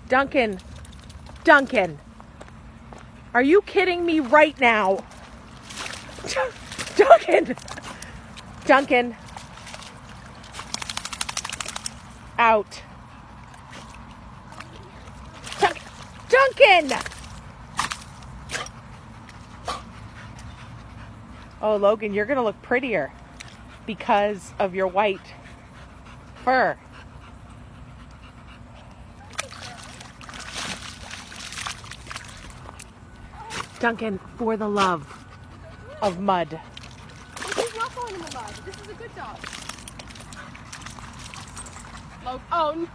Duncan. Duncan. Are you kidding me right now? Duncan. Duncan. Out. Duncan! Oh, Logan, you're going to look prettier because of your white fur. Duncan, for the love of mud. He's not going in the mud. This is a good dog. Oh,